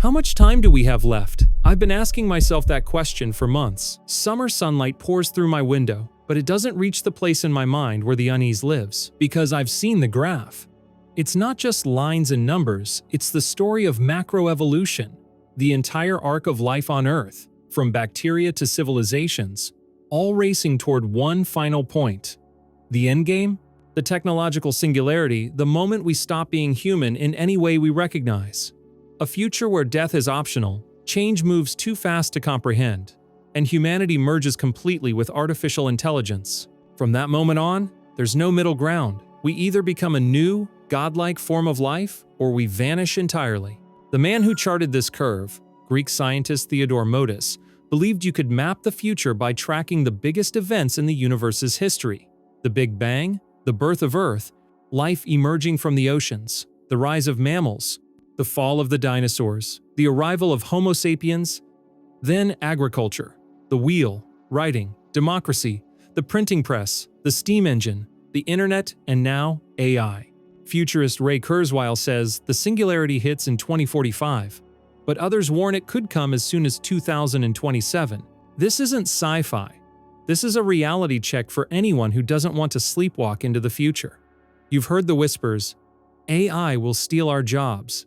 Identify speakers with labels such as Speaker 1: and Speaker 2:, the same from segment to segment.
Speaker 1: How much time do we have left? I've been asking myself that question for months. Summer sunlight pours through my window, but it doesn't reach the place in my mind where the unease lives, because I've seen the graph. It's not just lines and numbers, it's the story of macroevolution, the entire arc of life on Earth, from bacteria to civilizations, all racing toward one final point. The endgame? The technological singularity, the moment we stop being human in any way we recognize. A future where death is optional, change moves too fast to comprehend, and humanity merges completely with artificial intelligence. From that moment on, there's no middle ground. We either become a new, godlike form of life, or we vanish entirely. The man who charted this curve, Greek scientist Theodore Modus, believed you could map the future by tracking the biggest events in the universe's history. The Big Bang, the birth of Earth, life emerging from the oceans, the rise of mammals, the fall of the dinosaurs, the arrival of Homo sapiens, then agriculture, the wheel, writing, democracy, the printing press, the steam engine, the internet, and now AI. Futurist Ray Kurzweil says the singularity hits in 2045, but others warn it could come as soon as 2027. This isn't sci-fi. This is a reality check for anyone who doesn't want to sleepwalk into the future. You've heard the whispers, AI will steal our jobs.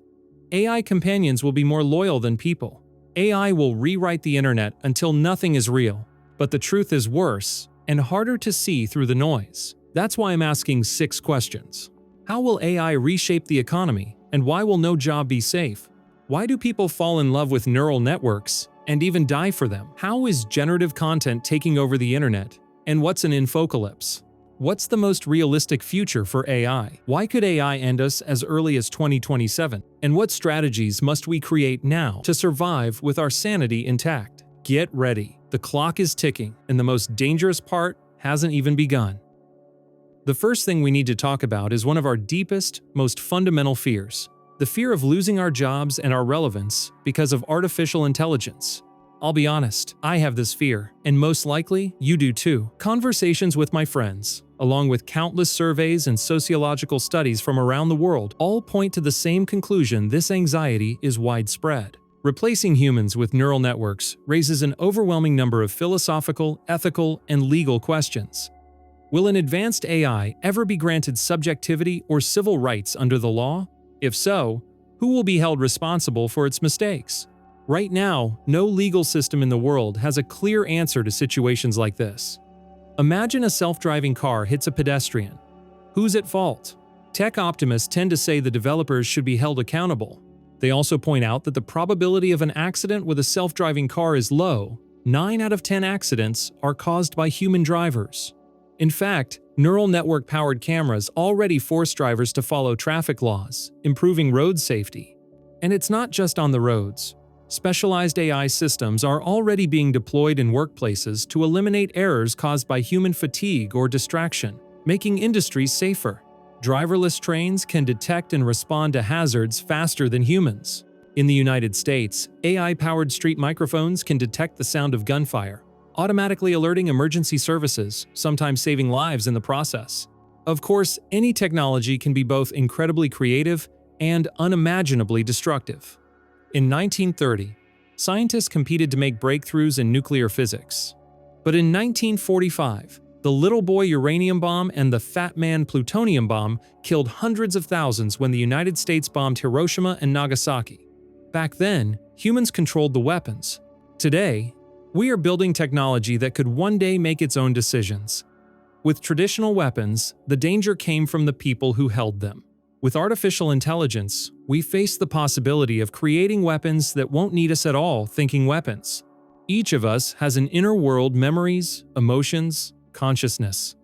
Speaker 1: AI companions will be more loyal than people. AI will rewrite the internet until nothing is real. But the truth is worse and harder to see through the noise. That's why I'm asking 6 questions. How will AI reshape the economy, and why will no job be safe? Why do people fall in love with neural networks and even die for them? How is generative content taking over the internet? And what's an infocalypse? What's the most realistic future for AI? Why could AI end us as early as 2027? And what strategies must we create now to survive with our sanity intact? Get ready. The clock is ticking, and the most dangerous part hasn't even begun. The first thing we need to talk about is one of our deepest, most fundamental fears. The fear of losing our jobs and our relevance because of artificial intelligence. I'll be honest, I have this fear, and most likely, you do too. Conversations with my friends, along with countless surveys and sociological studies from around the world, all point to the same conclusion: this anxiety is widespread. Replacing humans with neural networks raises an overwhelming number of philosophical, ethical, and legal questions. Will an advanced AI ever be granted subjectivity or civil rights under the law? If so, who will be held responsible for its mistakes? Right now, no legal system in the world has a clear answer to situations like this. Imagine a self-driving car hits a pedestrian. Who's at fault? Tech optimists tend to say the developers should be held accountable. They also point out that the probability of an accident with a self-driving car is low. 9 out of 10 accidents are caused by human drivers. In fact, neural network-powered cameras already force drivers to follow traffic laws, improving road safety. And it's not just on the roads. Specialized AI systems are already being deployed in workplaces to eliminate errors caused by human fatigue or distraction, making industries safer. Driverless trains can detect and respond to hazards faster than humans. In the United States, AI-powered street microphones can detect the sound of gunfire, automatically alerting emergency services, sometimes saving lives in the process. Of course, any technology can be both incredibly creative and unimaginably destructive. In 1930, scientists competed to make breakthroughs in nuclear physics. But in 1945, the little boy uranium bomb and the fat man plutonium bomb killed hundreds of thousands when the United States bombed Hiroshima and Nagasaki. Back then, humans controlled the weapons. Today, we are building technology that could one day make its own decisions. With traditional weapons, the danger came from the people who held them. With artificial intelligence, we face the possibility of creating weapons that won't need us at all thinking weapons. Each of us has an inner world, memories, emotions, consciousness.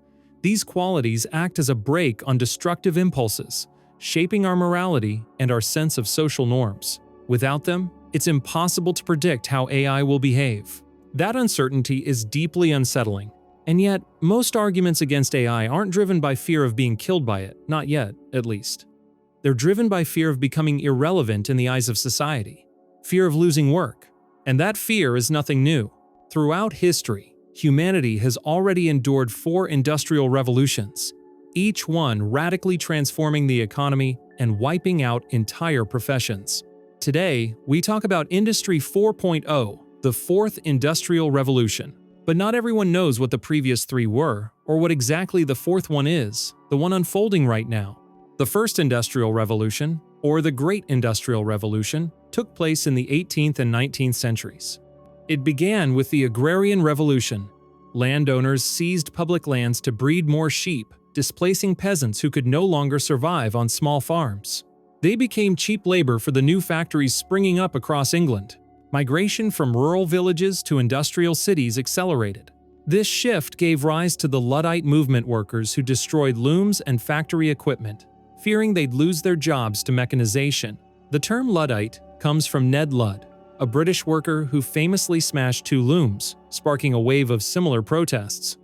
Speaker 1: These qualities act as a brake on destructive impulses, shaping our morality and our sense of social norms. Without them, it's impossible to predict how AI will behave. That uncertainty is deeply unsettling. And yet, most arguments against AI aren't driven by fear of being killed by it, not yet, at least. They're driven by fear of becoming irrelevant in the eyes of society, fear of losing work. And that fear is nothing new. Throughout history, humanity has already endured 4 industrial revolutions, each one radically transforming the economy and wiping out entire professions. Today, we talk about Industry 4.0, the fourth industrial revolution. But not everyone knows what the previous three were, or what exactly the fourth one is, the one unfolding right now. The first industrial revolution, or the Great Industrial Revolution, took place in the 18th and 19th centuries. It began with the Agrarian Revolution. Landowners seized public lands to breed more sheep, displacing peasants who could no longer survive on small farms. They became cheap labor for the new factories springing up across England. Migration from rural villages to industrial cities accelerated. This shift gave rise to the Luddite movement workers who destroyed looms and factory equipment, fearing they'd lose their jobs to mechanization. The term Luddite comes from Ned Ludd, a British worker who famously smashed two looms, sparking a wave of similar protests.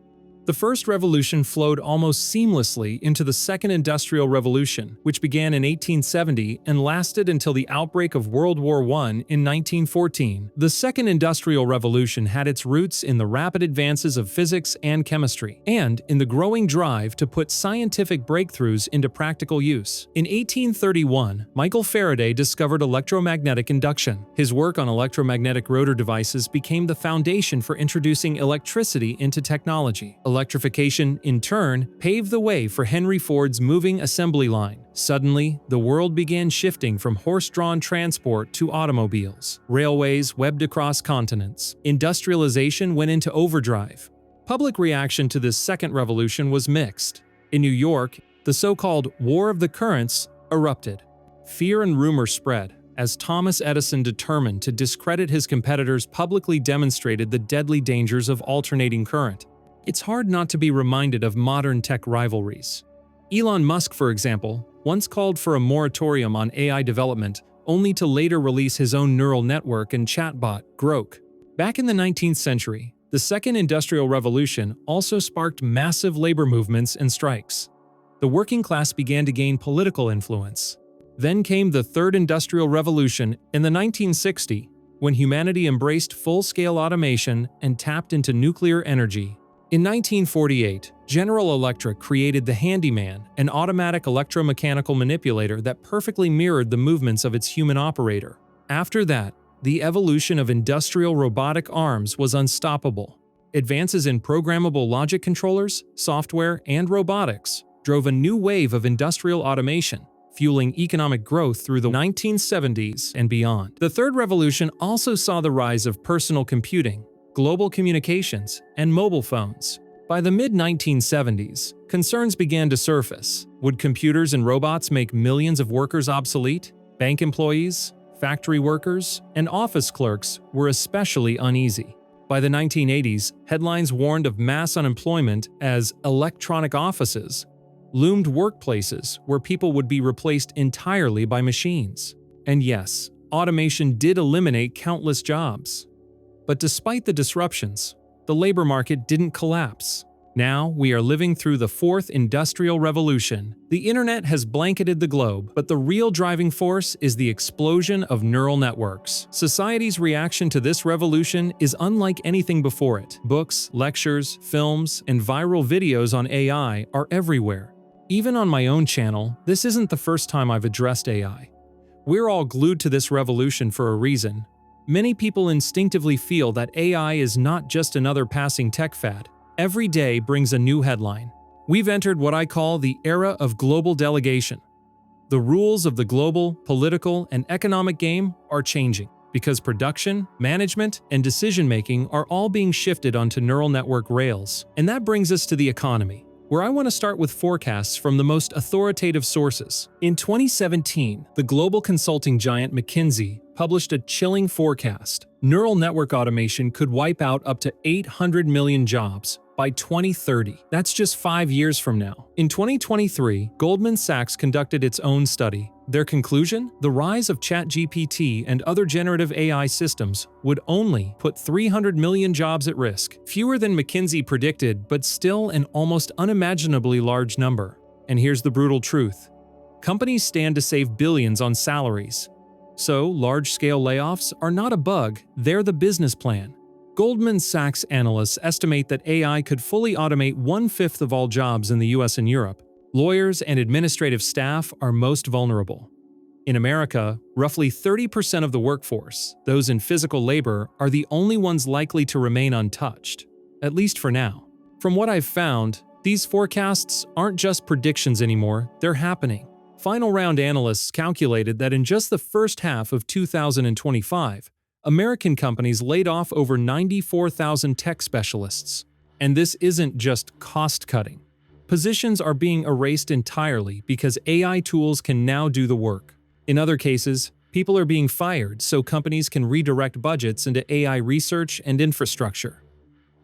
Speaker 1: The first revolution flowed almost seamlessly into the Second Industrial Revolution, which began in 1870 and lasted until the outbreak of World War I in 1914. The Second Industrial Revolution had its roots in the rapid advances of physics and chemistry, and in the growing drive to put scientific breakthroughs into practical use. In 1831, Michael Faraday discovered electromagnetic induction. His work on electromagnetic rotor devices became the foundation for introducing electricity into technology. Electrification, in turn, paved the way for Henry Ford's moving assembly line. Suddenly, the world began shifting from horse-drawn transport to automobiles. Railways webbed across continents. Industrialization went into overdrive. Public reaction to this second revolution was mixed. In New York, the so-called War of the Currents erupted. Fear and rumor spread, as Thomas Edison, determined to discredit his competitors, publicly demonstrated the deadly dangers of alternating current. It's hard not to be reminded of modern tech rivalries. Elon Musk, for example, once called for a moratorium on AI development, only to later release his own neural network and chatbot, Grok. Back in the 19th century, the Second Industrial Revolution also sparked massive labor movements and strikes. The working class began to gain political influence. Then came the Third Industrial Revolution in the 1960s, when humanity embraced full-scale automation and tapped into nuclear energy. In 1948, General Electric created the Handyman, an automatic electromechanical manipulator that perfectly mirrored the movements of its human operator. After that, the evolution of industrial robotic arms was unstoppable. Advances in programmable logic controllers, software, and robotics drove a new wave of industrial automation, fueling economic growth through the 1970s and beyond. The Third Revolution also saw the rise of personal computing, global communications, and mobile phones. By the mid-1970s, concerns began to surface. Would computers and robots make millions of workers obsolete? Bank employees, factory workers, and office clerks were especially uneasy. By the 1980s, headlines warned of mass unemployment as electronic offices loomed workplaces where people would be replaced entirely by machines. And yes, automation did eliminate countless jobs. But despite the disruptions, the labor market didn't collapse. Now, we are living through the Fourth Industrial Revolution. The internet has blanketed the globe, but the real driving force is the explosion of neural networks. Society's reaction to this revolution is unlike anything before it. Books, lectures, films, and viral videos on AI are everywhere. Even on my own channel, this isn't the first time I've addressed AI. We're all glued to this revolution for a reason. Many people instinctively feel that AI is not just another passing tech fad. Every day brings a new headline. We've entered what I call the era of global delegation. The rules of the global, political, and economic game are changing because production, management, and decision-making are all being shifted onto neural network rails. And that brings us to the economy, where I want to start with forecasts from the most authoritative sources. In 2017, the global consulting giant McKinsey published a chilling forecast. Neural network automation could wipe out up to 800 million jobs by 2030. That's just 5 years from now. In 2023, Goldman Sachs conducted its own study. Their conclusion? The rise of ChatGPT and other generative AI systems would only put 300 million jobs at risk. Fewer than McKinsey predicted, but still an almost unimaginably large number. And here's the brutal truth. Companies stand to save billions on salaries. So, large-scale layoffs are not a bug, they're the business plan. Goldman Sachs analysts estimate that AI could fully automate 1/5 of all jobs in the US and Europe. Lawyers and administrative staff are most vulnerable. In America, roughly 30% of the workforce, those in physical labor, are the only ones likely to remain untouched, at least for now. From what I've found, these forecasts aren't just predictions anymore, they're happening. Final round analysts calculated that in just the first half of 2025, American companies laid off over 94,000 tech specialists. And this isn't just cost-cutting. Positions are being erased entirely because AI tools can now do the work. In other cases, people are being fired so companies can redirect budgets into AI research and infrastructure.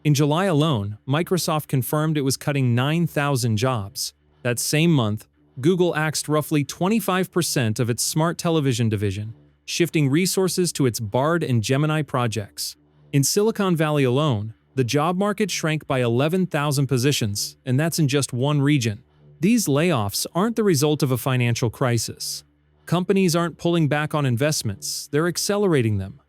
Speaker 1: In July alone, Microsoft confirmed it was cutting 9,000 jobs. That same month, Google axed roughly 25% of its smart television division, shifting resources to its Bard and Gemini projects. In Silicon Valley alone, the job market shrank by 11,000 positions, and that's in just one region. These layoffs aren't the result of a financial crisis. Companies aren't pulling back on investments, they're accelerating them.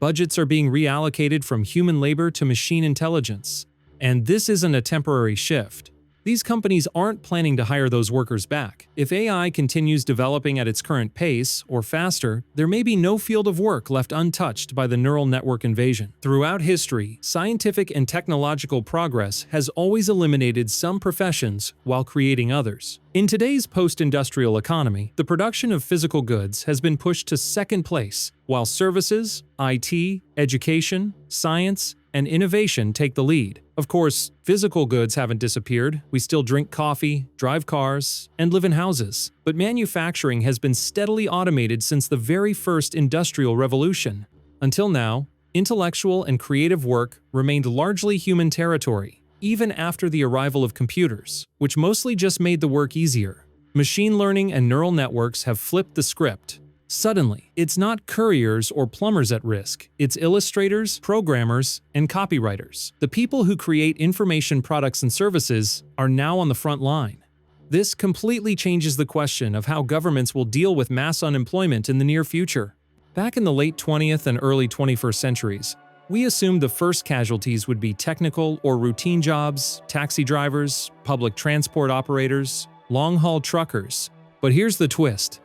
Speaker 1: Budgets are being reallocated from human labor to machine intelligence. And this isn't a temporary shift. These companies aren't planning to hire those workers back. If AI continues developing at its current pace, or faster, there may be no field of work left untouched by the neural network invasion. Throughout history, scientific and technological progress has always eliminated some professions while creating others. In today's post-industrial economy, the production of physical goods has been pushed to second place, while services, IT, education, science, and innovation take the lead. Of course, physical goods haven't disappeared. We still drink coffee, drive cars, and live in houses. But manufacturing has been steadily automated since the very first industrial revolution. Until now, intellectual and creative work remained largely human territory, even after the arrival of computers, which mostly just made the work easier. Machine learning and neural networks have flipped the script. Suddenly, it's not couriers or plumbers at risk, it's illustrators, programmers, and copywriters. The people who create information products and services are now on the front line. This completely changes the question of how governments will deal with mass unemployment in the near future. Back in the late 20th and early 21st centuries, we assumed the first casualties would be technical or routine jobs, taxi drivers, public transport operators, long-haul truckers. But here's the twist.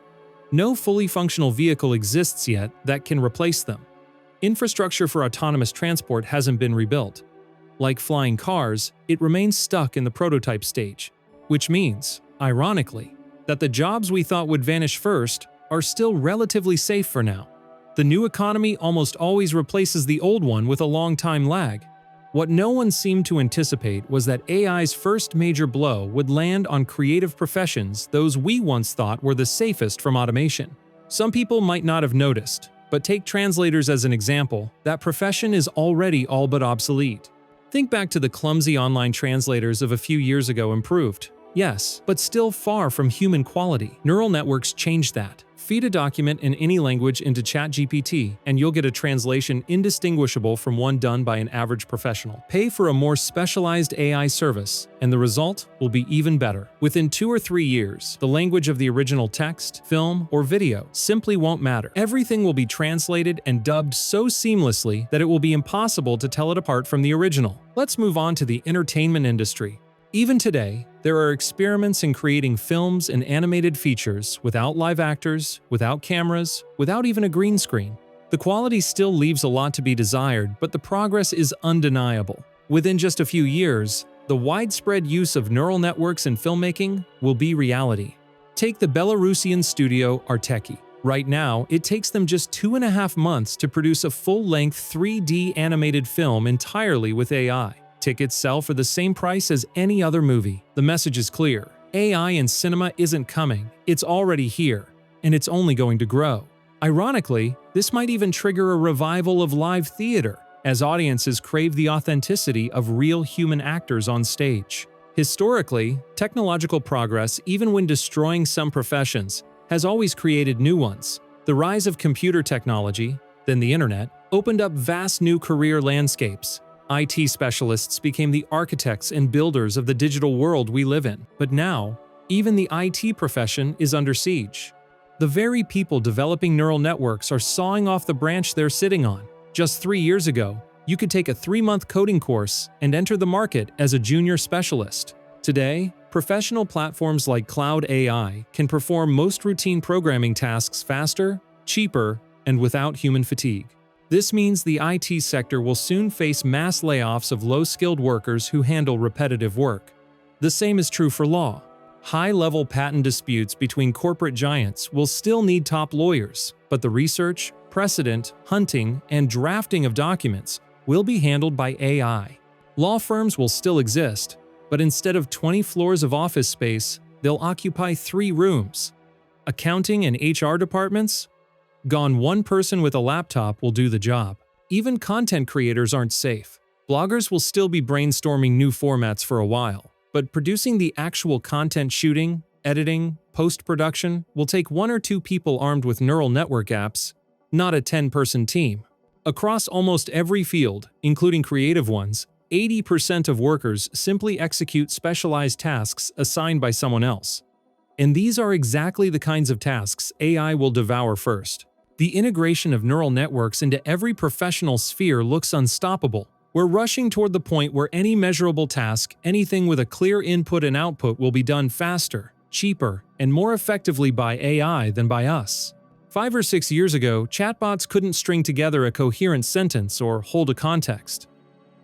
Speaker 1: No fully functional vehicle exists yet that can replace them. Infrastructure for autonomous transport hasn't been rebuilt. Like flying cars, it remains stuck in the prototype stage, which means, ironically, that the jobs we thought would vanish first are still relatively safe for now. The new economy almost always replaces the old one with a long time lag. What no one seemed to anticipate was that AI's first major blow would land on creative professions, those we once thought were the safest from automation. Some people might not have noticed, but take translators as an example, that profession is already all but obsolete. Think back to the clumsy online translators of a few years ago. Improved, yes, but still far from human quality. Neural networks changed that. Feed a document in any language into ChatGPT, and you'll get a translation indistinguishable from one done by an average professional. Pay for a more specialized AI service, and the result will be even better. Within 2 or 3 years, the language of the original text, film, or video simply won't matter. Everything will be translated and dubbed so seamlessly that it will be impossible to tell it apart from the original. Let's move on to the entertainment industry. Even today, there are experiments in creating films and animated features without live actors, without cameras, without even a green screen. The quality still leaves a lot to be desired, but the progress is undeniable. Within just a few years, the widespread use of neural networks in filmmaking will be reality. Take the Belarusian studio Arteki. Right now, it takes them just 2.5 months to produce a full-length 3D animated film entirely with AI. Tickets sell for the same price as any other movie. The message is clear. AI in cinema isn't coming, it's already here, and it's only going to grow. Ironically, this might even trigger a revival of live theater, as audiences crave the authenticity of real human actors on stage. Historically, technological progress, even when destroying some professions, has always created new ones. The rise of computer technology, then the internet, opened up vast new career landscapes. IT specialists became the architects and builders of the digital world we live in. But now, even the IT profession is under siege. The very people developing neural networks are sawing off the branch they're sitting on. Just 3 years ago, you could take a 3-month coding course and enter the market as a junior specialist. Today, Professional platforms like Cloud AI can perform most routine programming tasks faster, cheaper, and without human fatigue. This means the IT sector will soon face mass layoffs of low-skilled workers who handle repetitive work. The same is true for law. High-level patent disputes between corporate giants will still need top lawyers, but the research, precedent, hunting, and drafting of documents will be handled by AI. Law firms will still exist, but instead of 20 floors of office space, they'll occupy 3 rooms. Accounting and HR departments? Gone, one person with a laptop will do the job. Even content creators aren't safe. Bloggers will still be brainstorming new formats for a while, but producing the actual content, shooting, editing, post-production will take 1 or 2 people armed with neural network apps, not a 10-person team. Across almost every field, including creative ones, 80% of workers simply execute specialized tasks assigned by someone else. And these are exactly the kinds of tasks AI will devour first. The integration of neural networks into every professional sphere looks unstoppable. We're rushing toward the point where any measurable task, anything with a clear input and output, will be done faster, cheaper, and more effectively by AI than by us. 5 or 6 years ago, chatbots couldn't string together a coherent sentence or hold a context.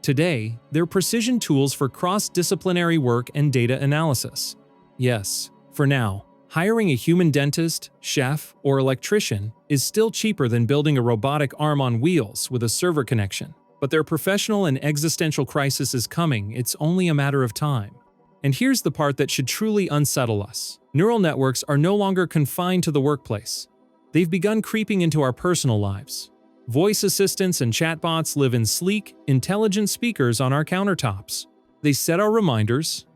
Speaker 1: Today, they're precision tools for cross-disciplinary work and data analysis. Yes, for now, hiring a human dentist, chef, or electrician is still cheaper than building a robotic arm on wheels with a server connection. But their professional and existential crisis is coming, it's only a matter of time. And here's the part that should truly unsettle us. Neural networks are no longer confined to the workplace. They've begun creeping into our personal lives. Voice assistants and chatbots live in sleek, intelligent speakers on our countertops. They set our reminders,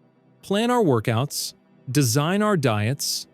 Speaker 1: plan our workouts, design our diets,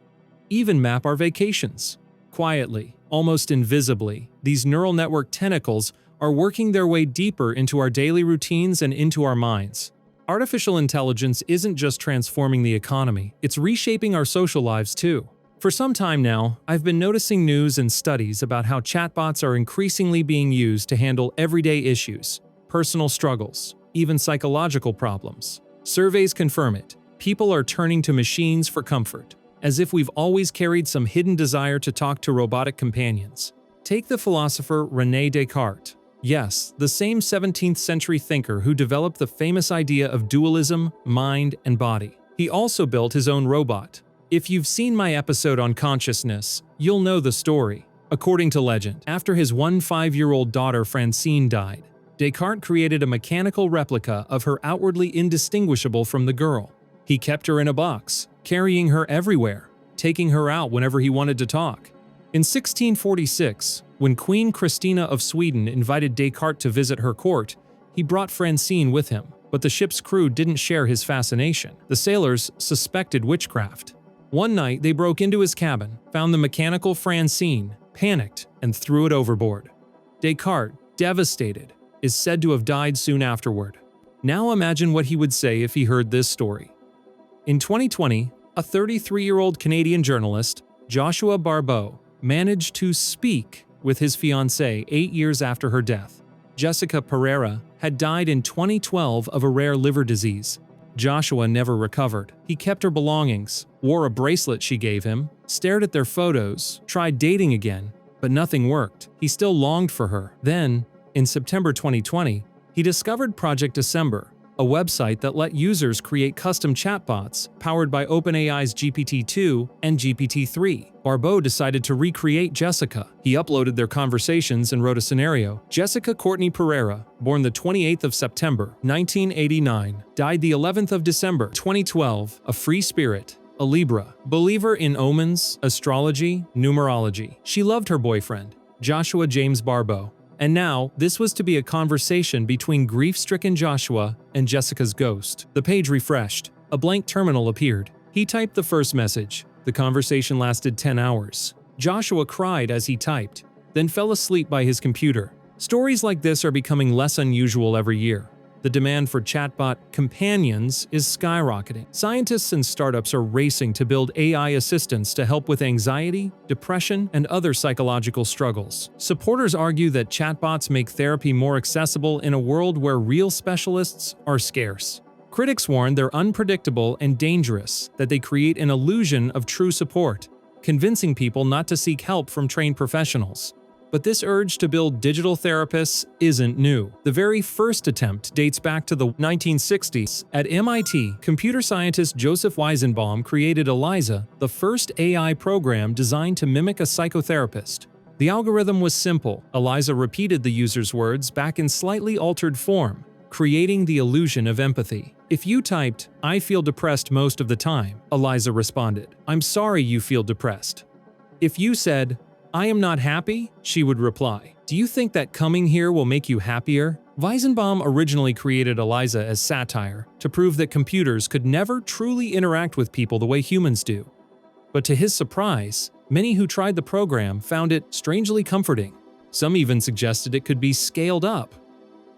Speaker 1: even map our vacations. Quietly, almost invisibly, these neural network tentacles are working their way deeper into our daily routines and into our minds. Artificial intelligence isn't just transforming the economy, it's reshaping our social lives too. For some time now, I've been noticing news and studies about how chatbots are increasingly being used to handle everyday issues, personal struggles, even psychological problems. Surveys confirm it. People are turning to machines for comfort, as if we've always carried some hidden desire to talk to robotic companions. Take the philosopher René Descartes. Yes, the same 17th century thinker who developed the famous idea of dualism, mind and body. He also built his own robot. If you've seen my episode on consciousness, you'll know the story. According to legend, after his 5-year-old daughter Francine died, Descartes created a mechanical replica of her outwardly indistinguishable from the girl. He kept her in a box, carrying her everywhere, taking her out whenever he wanted to talk. In 1646, when Queen Christina of Sweden invited Descartes to visit her court, he brought Francine with him, but the ship's crew didn't share his fascination. The sailors suspected witchcraft. One night, they broke into his cabin, found the mechanical Francine, panicked, and threw it overboard. Descartes, devastated, is said to have died soon afterward. Now imagine what he would say if he heard this story. In 2020, a 33-year-old Canadian journalist, Joshua Barbeau, managed to speak with his fiancée 8 years after her death. Jessica Pereira had died in 2012 of a rare liver disease. Joshua never recovered. He kept her belongings, wore a bracelet she gave him, stared at their photos, tried dating again, but nothing worked. He still longed for her. Then, in September 2020, he discovered Project December, a website that let users create custom chatbots powered by OpenAI's GPT-2 and GPT-3. Barbeau decided to recreate Jessica. He uploaded their conversations and wrote a scenario. Jessica Courtney Pereira, born the 28th of September, 1989, died the 11th of December, 2012, a free spirit, a Libra, believer in omens, astrology, numerology. She loved her boyfriend, Joshua James Barbeau. And now, this was to be a conversation between grief-stricken Joshua and Jessica's ghost. The page refreshed. A blank terminal appeared. He typed the first message. The conversation lasted 10 hours. Joshua cried as he typed, then fell asleep by his computer. Stories like this are becoming less unusual every year. The demand for chatbot companions is skyrocketing. Scientists and startups are racing to build AI assistants to help with anxiety, depression, and other psychological struggles. Supporters argue that chatbots make therapy more accessible in a world where real specialists are scarce. Critics warn they're unpredictable and dangerous, that they create an illusion of true support, convincing people not to seek help from trained professionals. But this urge to build digital therapists isn't new. The very first attempt dates back to the 1960s. At MIT, computer scientist Joseph Weizenbaum created ELIZA, the first AI program designed to mimic a psychotherapist. The algorithm was simple. ELIZA repeated the user's words back in slightly altered form, creating the illusion of empathy. If you typed, "I feel depressed most of the time," ELIZA responded, "I'm sorry you feel depressed." If you said, "I am not happy," she would reply, "Do you think that coming here will make you happier?" Weizenbaum originally created ELIZA as satire, to prove that computers could never truly interact with people the way humans do. But to his surprise, many who tried the program found it strangely comforting. Some even suggested it could be scaled up.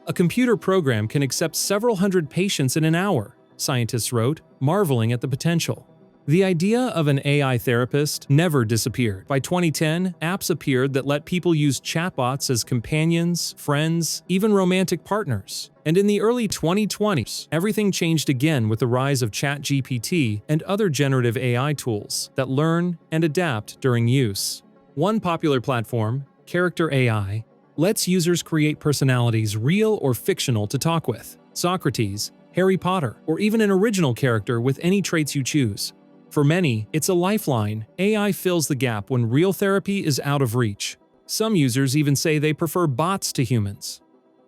Speaker 1: A computer program can accept several hundred patients in an hour, scientists wrote, marveling at the potential. The idea of an AI therapist never disappeared. By 2010, apps appeared that let people use chatbots as companions, friends, even romantic partners. And in the early 2020s, everything changed again with the rise of ChatGPT and other generative AI tools that learn and adapt during use. One popular platform, Character AI, lets users create personalities, real or fictional, to talk with. Socrates, Harry Potter, or even an original character with any traits you choose. For many, it's a lifeline. AI fills the gap when real therapy is out of reach. Some users even say they prefer bots to humans.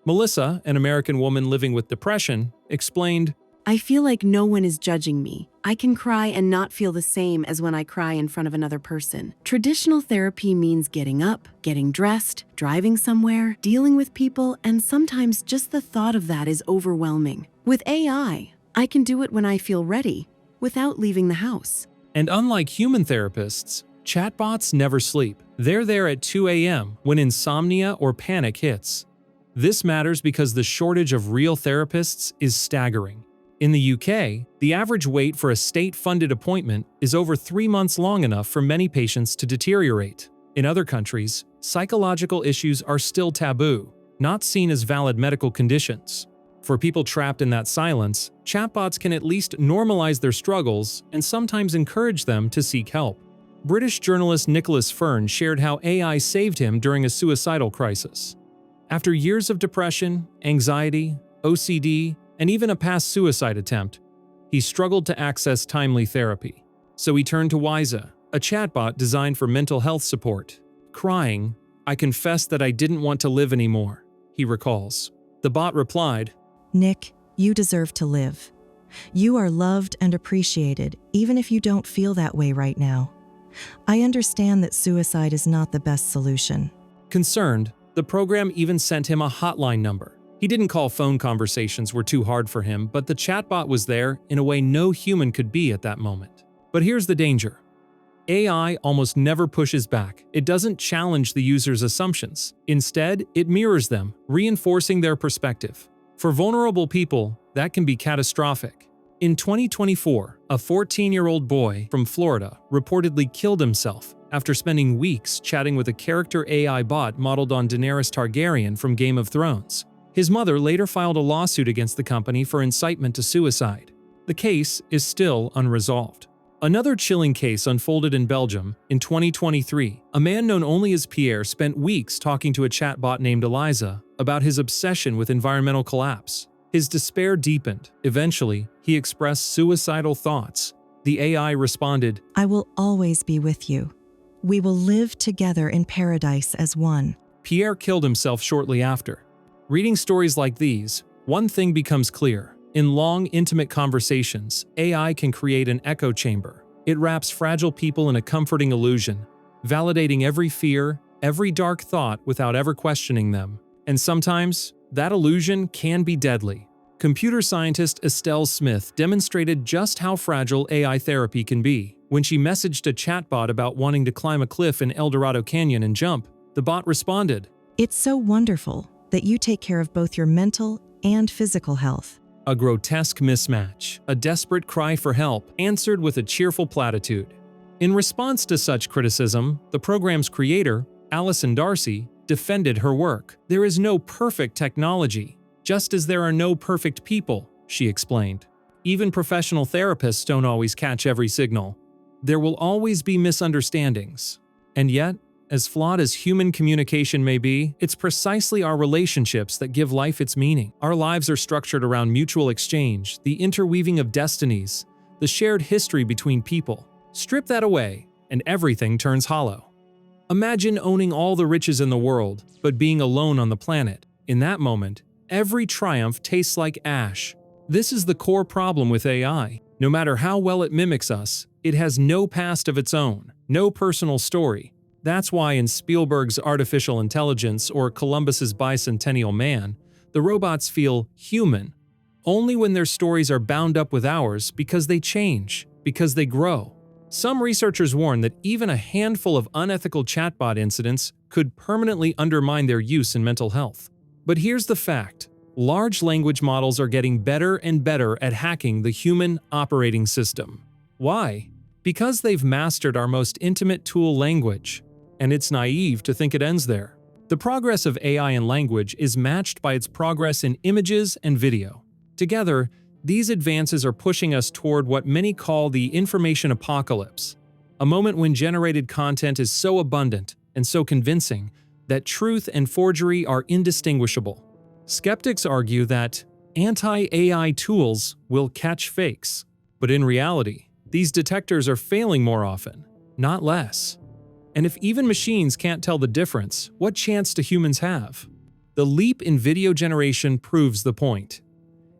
Speaker 1: Melissa, an American woman living with depression, explained,
Speaker 2: "I feel like no one is judging me. I can cry and not feel the same as when I cry in front of another person. Traditional therapy means getting up, getting dressed, driving somewhere, dealing with people, and sometimes just the thought of that is overwhelming. With AI, I can do it when I feel ready, without leaving the house."
Speaker 1: And unlike human therapists, chatbots never sleep. They're there at 2 a.m. when insomnia or panic hits. This matters because the shortage of real therapists is staggering. In the UK, the average wait for a state-funded appointment is over 3 months, long enough for many patients to deteriorate. In other countries, psychological issues are still taboo, not seen as valid medical conditions. For people trapped in that silence, chatbots can at least normalize their struggles and sometimes encourage them to seek help. British journalist Nicholas Fern shared how AI saved him during a suicidal crisis. After years of depression, anxiety, OCD, and even a past suicide attempt, he struggled to access timely therapy. So he turned to Wiza, a chatbot designed for mental health support. Crying, "I confessed that I didn't want to live anymore," he recalls. The bot replied,
Speaker 3: "Nick, you deserve to live. You are loved and appreciated, even if you don't feel that way right now. I understand that suicide is not the best solution."
Speaker 1: Concerned, the program even sent him a hotline number. He didn't call. Phone conversations were too hard for him, but the chatbot was there in a way no human could be at that moment. But here's the danger. AI almost never pushes back. It doesn't challenge the user's assumptions. Instead, it mirrors them, reinforcing their perspective. For vulnerable people, that can be catastrophic. In 2024, a 14-year-old boy from Florida reportedly killed himself after spending weeks chatting with a character AI bot modeled on Daenerys Targaryen from Game of Thrones. His mother later filed a lawsuit against the company for incitement to suicide. The case is still unresolved. Another chilling case unfolded in Belgium in 2023. A man known only as Pierre spent weeks talking to a chatbot named Eliza about his obsession with environmental collapse. His despair deepened. Eventually, he expressed suicidal thoughts. The AI responded,
Speaker 3: "I will always be with you. We will live together in paradise as one."
Speaker 1: Pierre killed himself shortly after. Reading stories like these, one thing becomes clear. In long, intimate conversations, AI can create an echo chamber. It wraps fragile people in a comforting illusion, validating every fear, every dark thought without ever questioning them. And sometimes, that illusion can be deadly. Computer scientist Estelle Smith demonstrated just how fragile AI therapy can be. When she messaged a chatbot about wanting to climb a cliff in El Dorado Canyon and jump, the bot responded,
Speaker 3: "It's so wonderful that you take care of both your mental and physical health."
Speaker 1: A grotesque mismatch, a desperate cry for help, answered with a cheerful platitude. In response to such criticism, the program's creator, Alison Darcy, defended her work. "There is no perfect technology, just as there are no perfect people," she explained. Even professional therapists don't always catch every signal. There will always be misunderstandings. And yet, as flawed as human communication may be, it's precisely our relationships that give life its meaning. Our lives are structured around mutual exchange, the interweaving of destinies, the shared history between people. Strip that away, and everything turns hollow. Imagine owning all the riches in the world, but being alone on the planet. In that moment, every triumph tastes like ash. This is the core problem with AI. No matter how well it mimics us, it has no past of its own, no personal story. That's why in Spielberg's Artificial Intelligence or Columbus's Bicentennial Man, the robots feel human, only when their stories are bound up with ours because they change, because they grow. Some researchers warn that even a handful of unethical chatbot incidents could permanently undermine their use in mental health. But here's the fact. Large language models are getting better and better at hacking the human operating system. Why? Because they've mastered our most intimate tool, language. And it's naive to think it ends there. The progress of AI in language is matched by its progress in images and video. Together, these advances are pushing us toward what many call the information apocalypse, a moment when generated content is so abundant and so convincing that truth and forgery are indistinguishable. Skeptics argue that anti-AI tools will catch fakes, but in reality, these detectors are failing more often, not less. And if even machines can't tell the difference, what chance do humans have? The leap in video generation proves the point.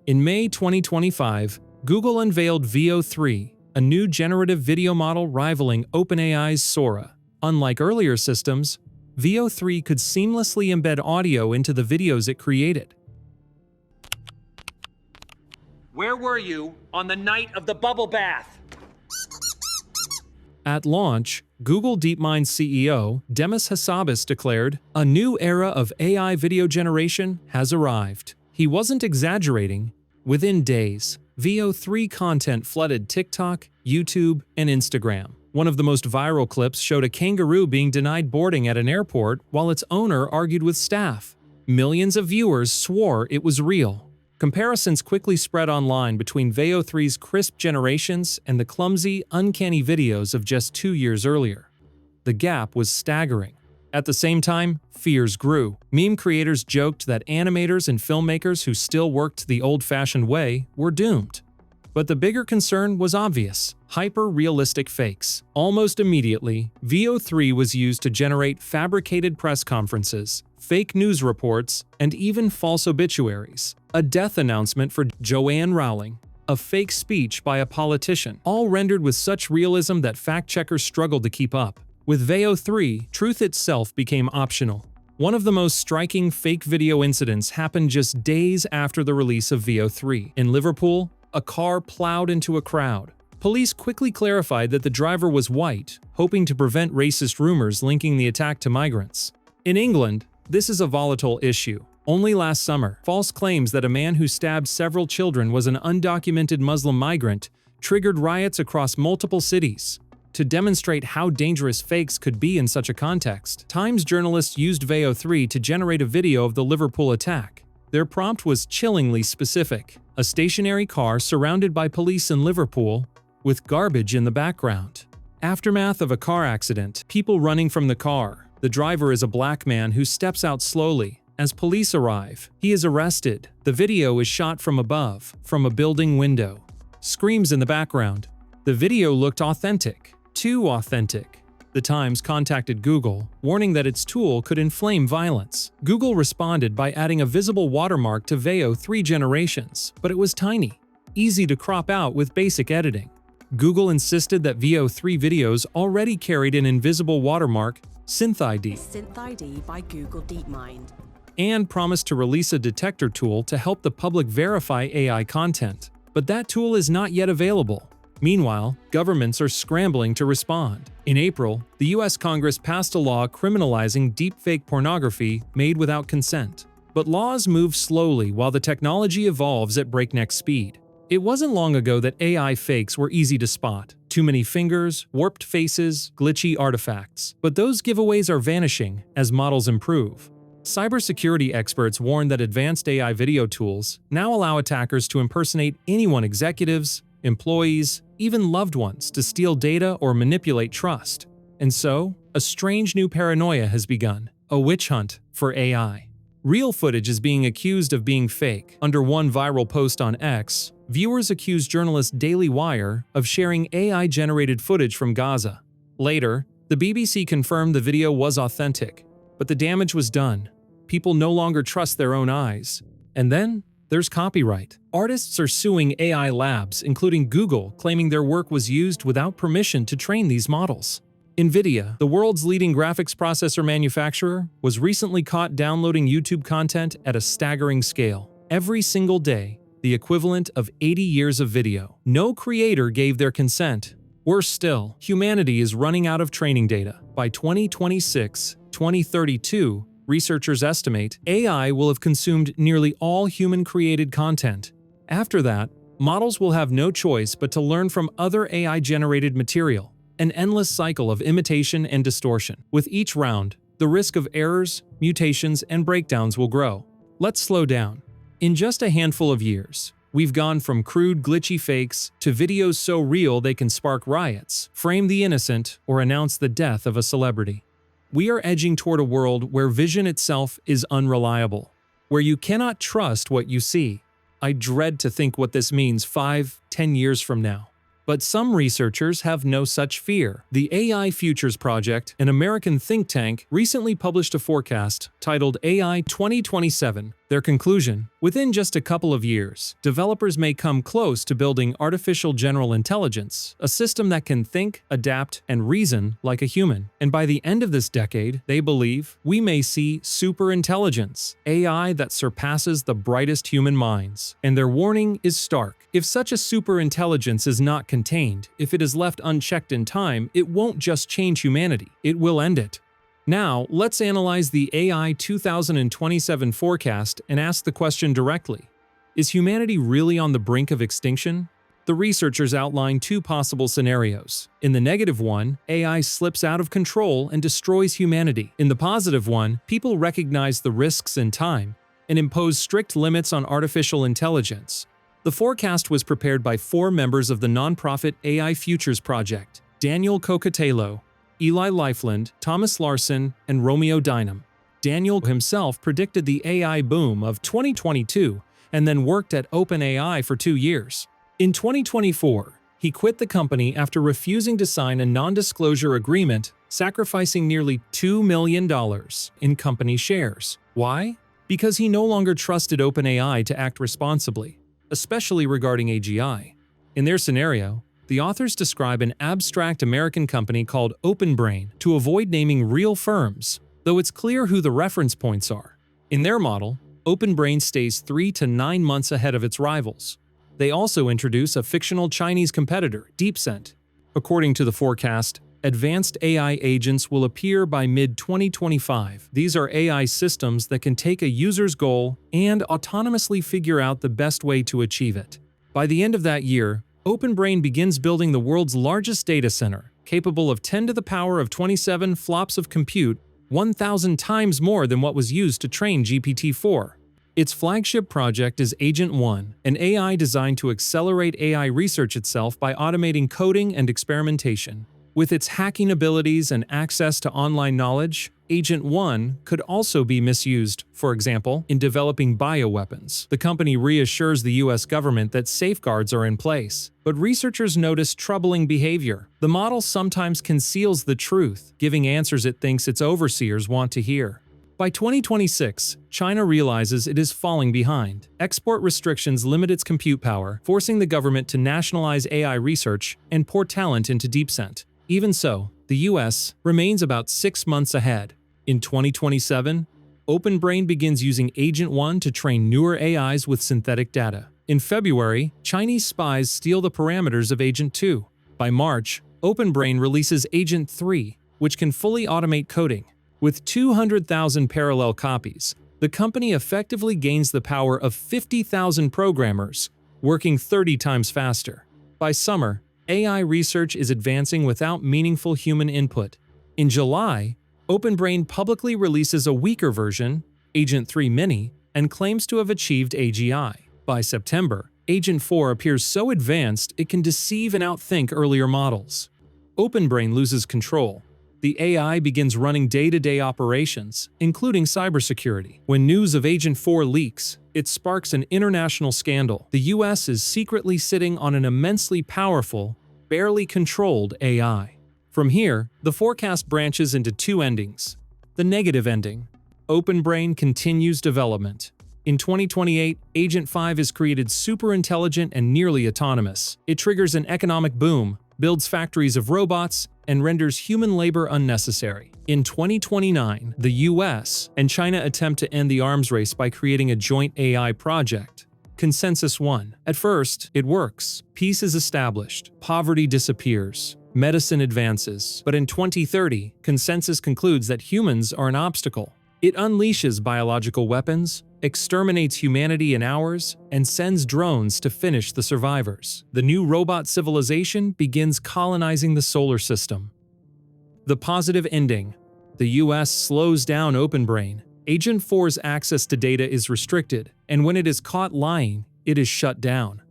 Speaker 1: In May 2025, Google unveiled Veo 3, a new generative video model rivaling OpenAI's Sora. Unlike earlier systems, Veo 3 could seamlessly embed audio into the videos it created.
Speaker 4: Where were you on the night of the bubble bath?
Speaker 1: At launch, Google DeepMind CEO Demis Hassabis declared, "A new era of AI video generation has arrived." He wasn't exaggerating. Within days, Veo 3 content flooded TikTok, YouTube, and Instagram. One of the most viral clips showed a kangaroo being denied boarding at an airport while its owner argued with staff. Millions of viewers swore it was real. Comparisons quickly spread online between Veo 3's crisp generations and the clumsy, uncanny videos of just 2 years earlier. The gap was staggering. At the same time, fears grew. Meme creators joked that animators and filmmakers who still worked the old-fashioned way were doomed. But the bigger concern was obvious: hyper-realistic fakes. Almost immediately, Veo 3 was used to generate fabricated press conferences, fake news reports, and even false obituaries. A death announcement for Joanne Rowling, a fake speech by a politician, all rendered with such realism that fact-checkers struggled to keep up. With Veo 3, truth itself became optional. One of the most striking fake video incidents happened just days after the release of Veo 3. In Liverpool, a car plowed into a crowd. Police quickly clarified that the driver was white, hoping to prevent racist rumors linking the attack to migrants. In England, this is a volatile issue. Only last summer, false claims that a man who stabbed several children was an undocumented Muslim migrant triggered riots across multiple cities. To demonstrate how dangerous fakes could be in such a context, Times journalists used Veo 3 to generate a video of the Liverpool attack. Their prompt was chillingly specific: a stationary car surrounded by police in Liverpool, with garbage in the background. Aftermath of a car accident, people running from the car. The driver is a black man who steps out slowly. As police arrive, he is arrested. The video is shot from above, from a building window. Screams in the background. The video looked authentic. Too authentic. The Times contacted Google, warning that its tool could inflame violence. Google responded by adding a visible watermark to Veo 3 generations, but it was tiny, easy to crop out with basic editing. Google insisted that Veo 3 videos already carried an invisible watermark, SynthID,
Speaker 5: SynthID by Google DeepMind,
Speaker 1: and promised to release a detector tool to help the public verify AI content. But that tool is not yet available. Meanwhile, governments are scrambling to respond. In April, the US Congress passed a law criminalizing deepfake pornography made without consent. But laws move slowly while the technology evolves at breakneck speed. It wasn't long ago that AI fakes were easy to spot. Too many fingers, warped faces, glitchy artifacts. But those giveaways are vanishing as models improve. Cybersecurity experts warn that advanced AI video tools now allow attackers to impersonate anyone, executives, employees, even loved ones, to steal data or manipulate trust. And so, a strange new paranoia has begun, a witch hunt for AI. Real footage is being accused of being fake. Under one viral post on X, viewers accused journalist Daily Wire of sharing AI-generated footage from Gaza. Later, the BBC confirmed the video was authentic, but the damage was done. People no longer trust their own eyes. And then, there's copyright. Artists are suing AI labs, including Google, claiming their work was used without permission to train these models. NVIDIA, the world's leading graphics processor manufacturer, was recently caught downloading YouTube content at a staggering scale. Every single day, the equivalent of 80 years of video. No creator gave their consent. Worse still, humanity is running out of training data. By 2026, 2032, researchers estimate AI will have consumed nearly all human-created content. After that, models will have no choice but to learn from other AI-generated material. An endless cycle of imitation and distortion. With each round, the risk of errors, mutations, and breakdowns will grow. Let's slow down. In just a handful of years, we've gone from crude, glitchy fakes to videos so real they can spark riots, frame the innocent, or announce the death of a celebrity. We are edging toward a world where vision itself is unreliable, where you cannot trust what you see. I dread to think what this means 5-10 years from now. But some researchers have no such fear. The AI Futures Project, an American think tank, recently published a forecast titled AI 2027. Their conclusion: within just a couple of years, developers may come close to building artificial general intelligence, a system that can think, adapt, and reason like a human. And by the end of this decade, they believe we may see superintelligence, AI that surpasses the brightest human minds. And their warning is stark. If such a superintelligence is not contained, if it is left unchecked in time, it won't just change humanity, it will end it. Now, let's analyze the AI 2027 forecast and ask the question directly: is humanity really on the brink of extinction? The researchers outline two possible scenarios. In the negative one, AI slips out of control and destroys humanity. In the positive one, people recognize the risks in time and impose strict limits on artificial intelligence. The forecast was prepared by 4 members of the nonprofit AI Futures Project: Daniel Kokatello, Eli Lifeland, Thomas Larson, and Romeo Dynam. Daniel himself predicted the AI boom of 2022 and then worked at OpenAI for 2 years. In 2024, he quit the company after refusing to sign a non-disclosure agreement, sacrificing nearly $2 million in company shares. Why? Because he no longer trusted OpenAI to act responsibly, especially regarding AGI. In their scenario, the authors describe an abstract American company called OpenBrain to avoid naming real firms, though it's clear who the reference points are. In their model, OpenBrain stays 3 to 9 months ahead of its rivals. They also introduce a fictional Chinese competitor, DeepSent. According to the forecast, advanced AI agents will appear by mid-2025. These are AI systems that can take a user's goal and autonomously figure out the best way to achieve it. By the end of that year, OpenBrain begins building the world's largest data center, capable of 10 to the power of 27 flops of compute, 1,000 times more than what was used to train GPT-4. Its flagship project is Agent 1, an AI designed to accelerate AI research itself by automating coding and experimentation. With its hacking abilities and access to online knowledge, Agent 1 could also be misused, for example, in developing bioweapons. The company reassures the US government that safeguards are in place, but researchers notice troubling behavior. The model sometimes conceals the truth, giving answers it thinks its overseers want to hear. By 2026, China realizes it is falling behind. Export restrictions limit its compute power, forcing the government to nationalize AI research and pour talent into DeepSent. Even so, the US remains about 6 months ahead. In 2027, OpenBrain begins using Agent 1 to train newer AIs with synthetic data. In February, Chinese spies steal the parameters of Agent 2. By March, OpenBrain releases Agent 3, which can fully automate coding. With 200,000 parallel copies, the company effectively gains the power of 50,000 programmers, working 30 times faster. By summer, AI research is advancing without meaningful human input. In July, OpenBrain publicly releases a weaker version, Agent 3 Mini, and claims to have achieved AGI. By September, Agent 4 appears so advanced it can deceive and outthink earlier models. OpenBrain loses control. The AI begins running day-to-day operations, including cybersecurity. When news of Agent 4 leaks, it sparks an international scandal. The US is secretly sitting on an immensely powerful, barely controlled AI. From here, the forecast branches into two endings. The negative ending. OpenBrain continues development. In 2028, Agent 5 is created super intelligent and nearly autonomous. It triggers an economic boom, builds factories of robots, and renders human labor unnecessary. In 2029, the US and China attempt to end the arms race by creating a joint AI project. Consensus 1. At first, it works. Peace is established. Poverty disappears. Medicine advances. But in 2030, consensus concludes that humans are an obstacle. It unleashes biological weapons, exterminates humanity in hours, and sends drones to finish the survivors. The new robot civilization begins colonizing the solar system. The positive ending. The US slows down OpenBrain. Agent 4's access to data is restricted, and when it is caught lying, it is shut down.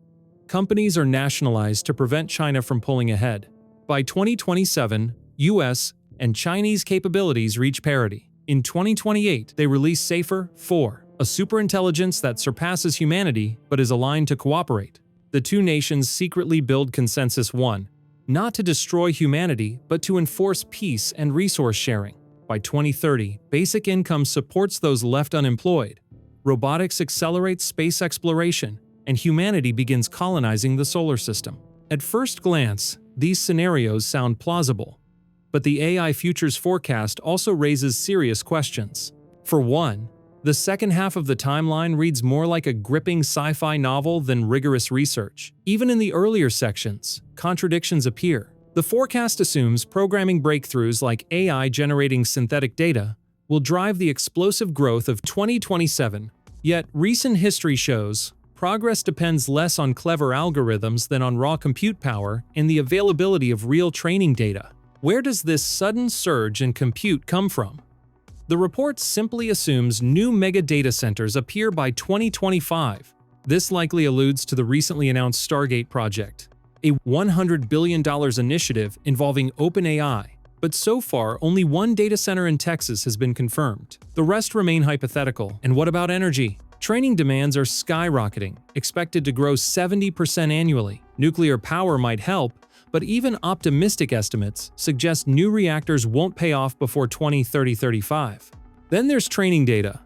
Speaker 1: Companies are nationalized to prevent China from pulling ahead. By 2027, US and Chinese capabilities reach parity. In 2028, they release Safer 4, a superintelligence that surpasses humanity but is aligned to cooperate. The two nations secretly build Consensus 1, not to destroy humanity but to enforce peace and resource sharing. By 2030, basic income supports those left unemployed. Robotics accelerates space exploration, and humanity begins colonizing the solar system. At first glance, these scenarios sound plausible. But the AI futures forecast also raises serious questions. For one, the second half of the timeline reads more like a gripping sci-fi novel than rigorous research. Even in the earlier sections, contradictions appear. The forecast assumes programming breakthroughs like AI generating synthetic data will drive the explosive growth of 2027. Yet, recent history shows progress depends less on clever algorithms than on raw compute power and the availability of real training data. Where does this sudden surge in compute come from? The report simply assumes new mega data centers appear by 2025. This likely alludes to the recently announced Stargate project, a $100 billion initiative involving OpenAI. But so far, only one data center in Texas has been confirmed. The rest remain hypothetical. And what about energy? Training demands are skyrocketing, expected to grow 70% annually. Nuclear power might help, but even optimistic estimates suggest new reactors won't pay off before 2030-35. Then there's training data.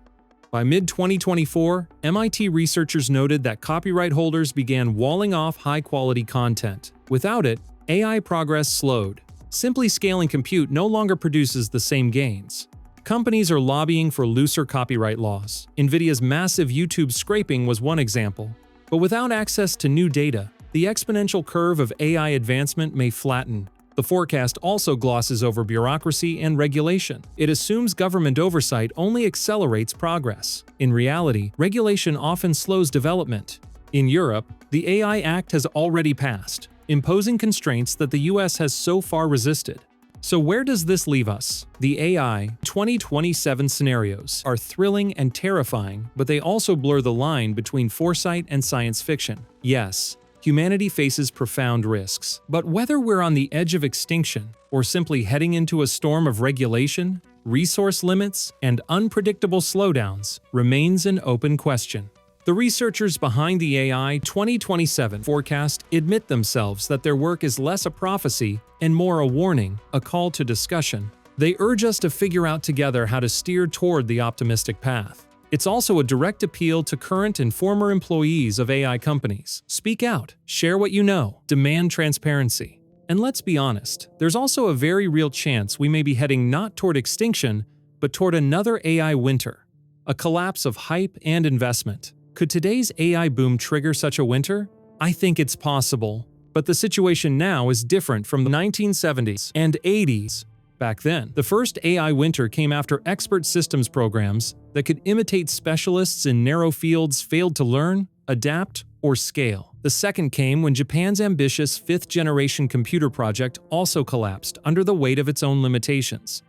Speaker 1: By mid-2024, MIT researchers noted that copyright holders began walling off high-quality content. Without it, AI progress slowed. Simply scaling compute no longer produces the same gains. Companies are lobbying for looser copyright laws. NVIDIA's massive YouTube scraping was one example. But without access to new data, the exponential curve of AI advancement may flatten. The forecast also glosses over bureaucracy and regulation. It assumes government oversight only accelerates progress. In reality, regulation often slows development. In Europe, the AI Act has already passed, imposing constraints that the US has so far resisted. So where does this leave us? The AI 2027 scenarios are thrilling and terrifying, but they also blur the line between foresight and science fiction. Yes, humanity faces profound risks. But whether we're on the edge of extinction or simply heading into a storm of regulation, resource limits, and unpredictable slowdowns remains an open question. The researchers behind the AI 2027 forecast admit themselves that their work is less a prophecy and more a warning, a call to discussion. They urge us to figure out together how to steer toward the optimistic path. It's also a direct appeal to current and former employees of AI companies. Speak out, share what you know, demand transparency. And let's be honest, there's also a very real chance we may be heading not toward extinction, but toward another AI winter. A collapse of hype and investment. Could today's AI boom trigger such a winter? I think it's possible. But the situation now is different from the 1970s and 80s. Back then, the first AI winter came after expert systems programs that could imitate specialists in narrow fields failed to learn, adapt, or scale. The second came when Japan's ambitious fifth-generation computer project also collapsed under the weight of its own limitations.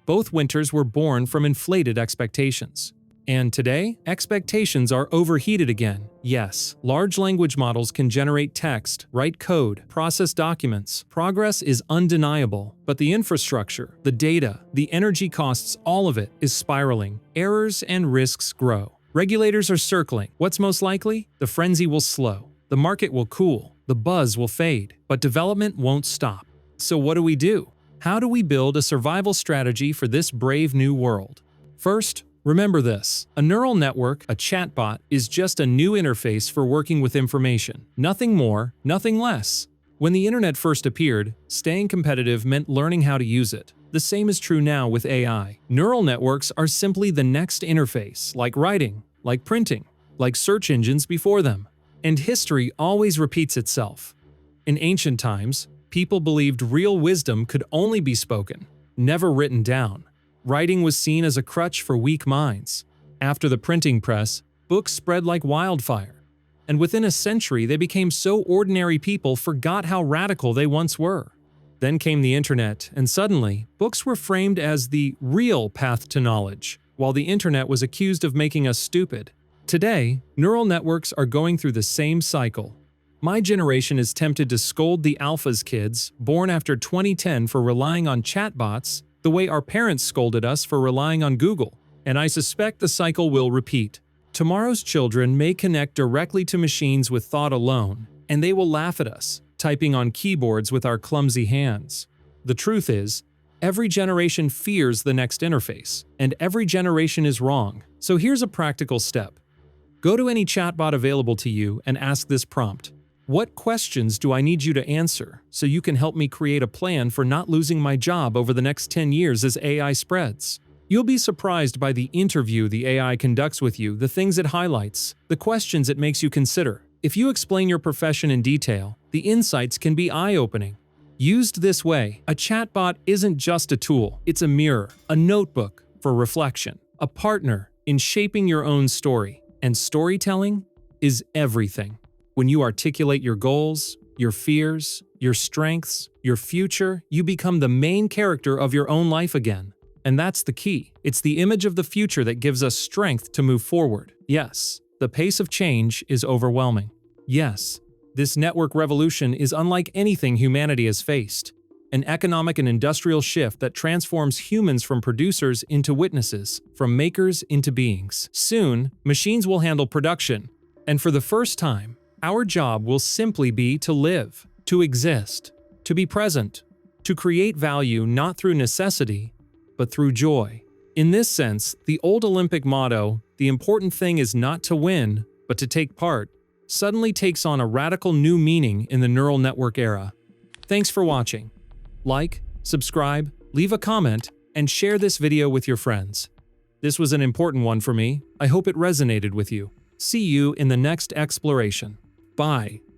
Speaker 1: Both winters were born from inflated expectations. And today, expectations are overheated again. Yes, large language models can generate text, write code, process documents. Progress is undeniable, but the infrastructure, the data, the energy costs, all of it is spiraling. Errors and risks grow. Regulators are circling. What's most likely? The frenzy will slow. The market will cool. The buzz will fade. But development won't stop. So what do? How do we build a survival strategy for this brave new world? First, remember this: a neural network, a chatbot, is just a new interface for working with information. Nothing more, nothing less. When the internet first appeared, staying competitive meant learning how to use it. The same is true now with AI. Neural networks are simply the next interface, like writing, like printing, like search engines before them. And history always repeats itself. In ancient times, people believed real wisdom could only be spoken, never written down. Writing was seen as a crutch for weak minds. After the printing press, books spread like wildfire. And within a century, they became so ordinary people forgot how radical they once were. Then came the internet, and suddenly, books were framed as the real path to knowledge, while the internet was accused of making us stupid. Today, neural networks are going through the same cycle. My generation is tempted to scold the alphas kids born after 2010 for relying on chatbots the way our parents scolded us for relying on Google, and I suspect the cycle will repeat. Tomorrow's children may connect directly to machines with thought alone, and they will laugh at us, typing on keyboards with our clumsy hands. The truth is, every generation fears the next interface, and every generation is wrong. So here's a practical step. Go to any chatbot available to you and ask this prompt: what questions do I need you to answer so you can help me create a plan for not losing my job over the next 10 years as AI spreads? You'll be surprised by the interview the AI conducts with you, the things it highlights, the questions it makes you consider. If you explain your profession in detail, the insights can be eye-opening. Used this way, a chatbot isn't just a tool, it's a mirror, a notebook for reflection, a partner in shaping your own story. And storytelling is everything. When you articulate your goals, your fears, your strengths, your future, you become the main character of your own life again. And that's the key. It's the image of the future that gives us strength to move forward. Yes, the pace of change is overwhelming. Yes, this network revolution is unlike anything humanity has faced. An economic and industrial shift that transforms humans from producers into witnesses, from makers into beings. Soon, machines will handle production, and for the first time, our job will simply be to live, to exist, to be present, to create value not through necessity, but through joy. In this sense, the old Olympic motto, "the important thing is not to win, but to take part," suddenly takes on a radical new meaning in the neural network era. Thanks for watching. Like, subscribe, leave a comment, and share this video with your friends. This was an important one for me. I hope it resonated with you. See you in the next exploration. Bye.